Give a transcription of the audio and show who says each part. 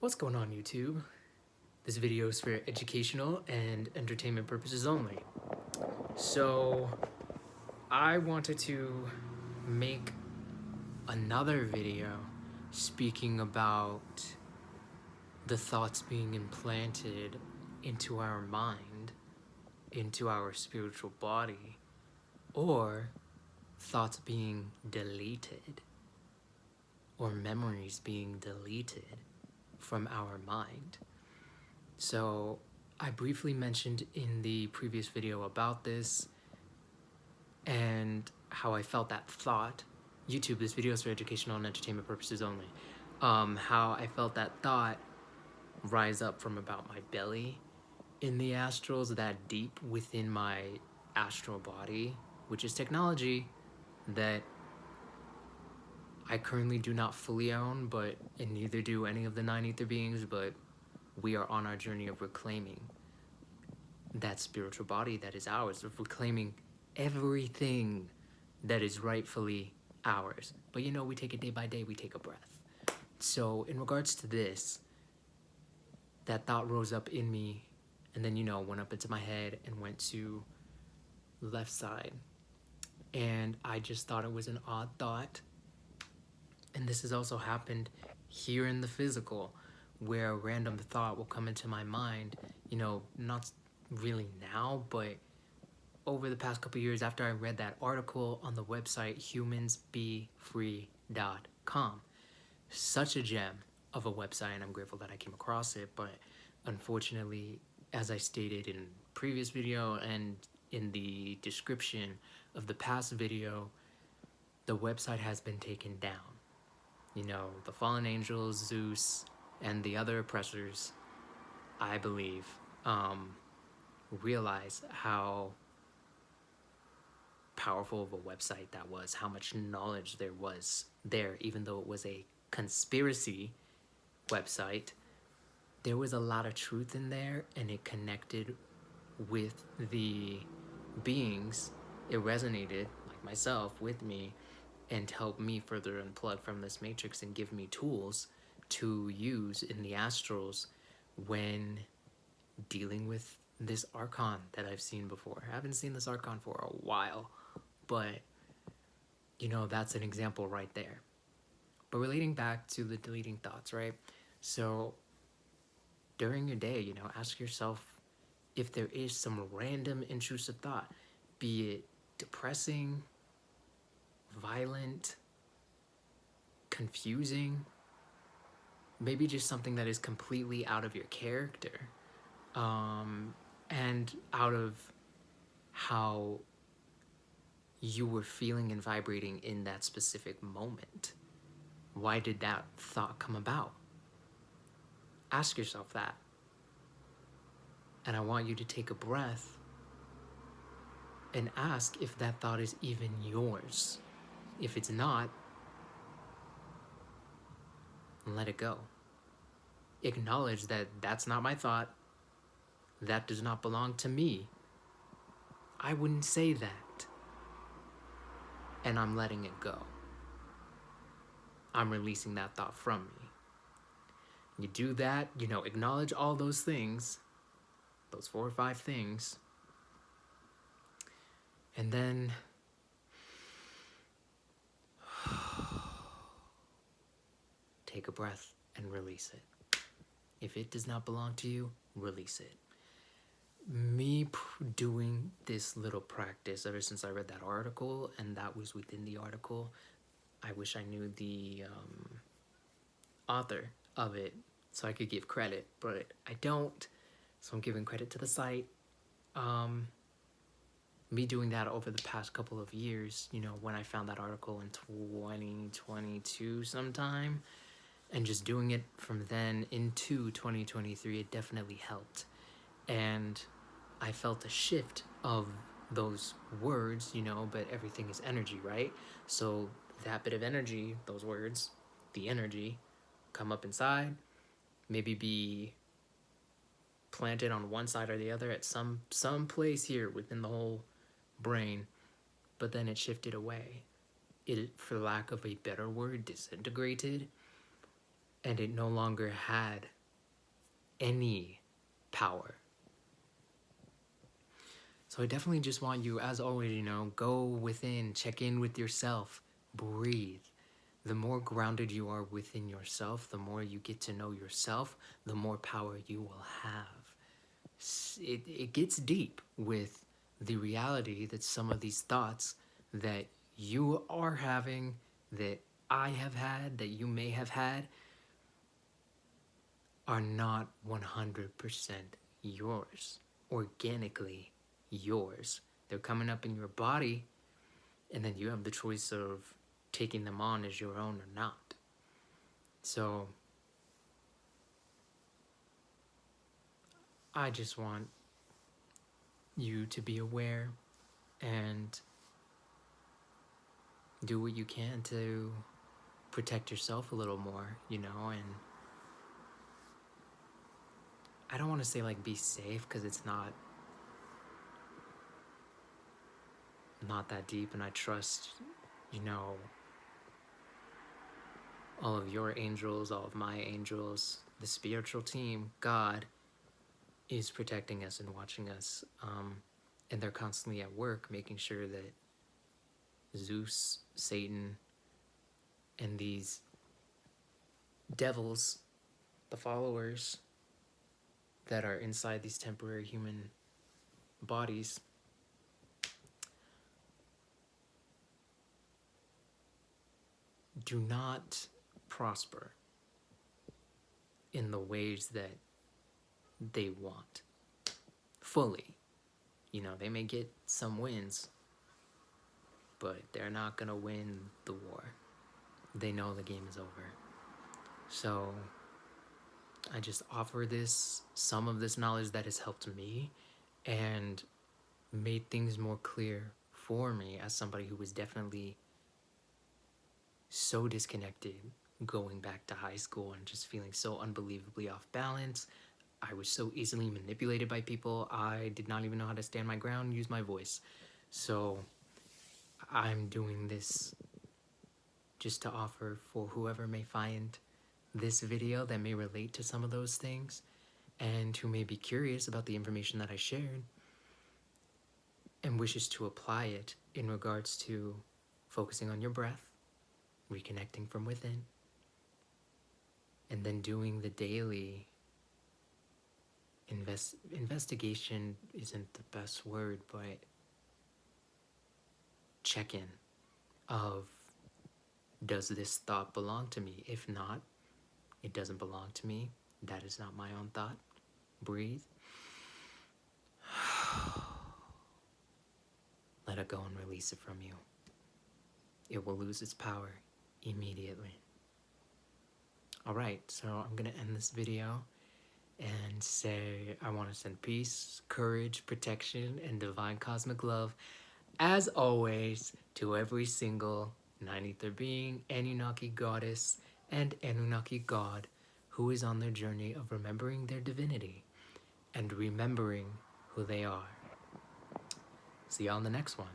Speaker 1: What's going on, YouTube? This video is for educational and entertainment purposes only. So, I wanted to make another video speaking about the thoughts being implanted into our mind, into our spiritual body, or thoughts being deleted, or memories being deleted from our mind. So I briefly mentioned in the previous video about this and how I felt that thought. YouTube, this video is for educational and entertainment purposes only. How I felt that thought rise up from about my belly in the astrals, that deep within my astral body, which is technology that I currently do not fully own, and neither do any of the 9 ether beings, but we are on our journey of reclaiming that spiritual body that is ours, of reclaiming everything that is rightfully ours. But we take it day by day, we take a breath. So in regards to this, that thought rose up in me and then, went up into my head and went to the left side. And I just thought it was an odd thought. And this has also happened here in the physical, where a random thought will come into my mind, not really now, but over the past couple years after I read that article on the website humansbefree.com. Such a gem of a website, and I'm grateful that I came across it, but unfortunately, as I stated in previous video and in the description of the past video, the website has been taken down. The fallen angels, Zeus, and the other oppressors, I believe, realize how powerful of a website that was, how much knowledge there was there, even though it was a conspiracy website. There was a lot of truth in there, and it connected with the beings. It resonated, like myself, with me, and help me further unplug from this matrix and give me tools to use in the astrals when dealing with this archon that I've seen before. I haven't seen this archon for a while, but that's an example right there. But relating back to the deleting thoughts, right? So during your day, ask yourself if there is some random intrusive thought, be it depressing, violent, confusing, maybe just something that is completely out of your character, and out of how you were feeling and vibrating in that specific moment. Why did that thought come about? Ask yourself that. And I want you to take a breath and ask if that thought is even yours. If it's not, let it go. Acknowledge that that's not my thought. That does not belong to me. I wouldn't say that. And I'm letting it go. I'm releasing that thought from me. You do that, acknowledge all those things, those 4 or 5 things, and then take a breath and release it. If it does not belong to you, release it. Me doing this little practice ever since I read that article, and that was within the article. I wish I knew the author of it so I could give credit, but I don't, so I'm giving credit to the site. Me doing that over the past couple of years, when I found that article in 2022 sometime, and just doing it from then into 2023, it definitely helped. And I felt a shift of those words, but everything is energy, right? So that bit of energy, those words, the energy, come up inside, maybe be planted on one side or the other at some place here within the whole brain, but then it shifted away. It, for lack of a better word, disintegrated, and it no longer had any power. So I definitely just want you, as always, go within, check in with yourself, breathe. The more grounded you are within yourself, the more you get to know yourself, the more power you will have. It gets deep with the reality that some of these thoughts that you are having, that I have had, that you may have had, are not 100% yours, organically yours. They're coming up in your body, and then you have the choice of taking them on as your own or not. So I just want you to be aware and do what you can to protect yourself a little more, and I don't want to say like be safe, because it's not that deep, and I trust, all of your angels, all of my angels, the spiritual team, God is protecting us and watching us, and they're constantly at work making sure that Zeus, Satan, and these devils, the followers that are inside these temporary human bodies, do not prosper in the ways that they want fully. They may get some wins, but they're not gonna win the war. They know the game is over. So I just offer some of this knowledge that has helped me and made things more clear for me as somebody who was definitely so disconnected going back to high school and just feeling so unbelievably off balance. I was so easily manipulated by people. I did not even know how to stand my ground, use my voice. So I'm doing this just to offer for whoever may find this video that may relate to some of those things and who may be curious about the information that I shared and wishes to apply it in regards to focusing on your breath, reconnecting from within, and then doing the daily investigation isn't the best word, but check-in of, does this thought belong to me? If not, it doesn't belong to me. That is not my own thought. Breathe. Let it go and release it from you. It will lose its power immediately. Alright, so I'm gonna end this video and say I want to send peace, courage, protection, and divine cosmic love, as always, to every single 9th being, Anunnaki goddess, and Anunnaki god who is on their journey of remembering their divinity and remembering who they are. See y'all in the next one.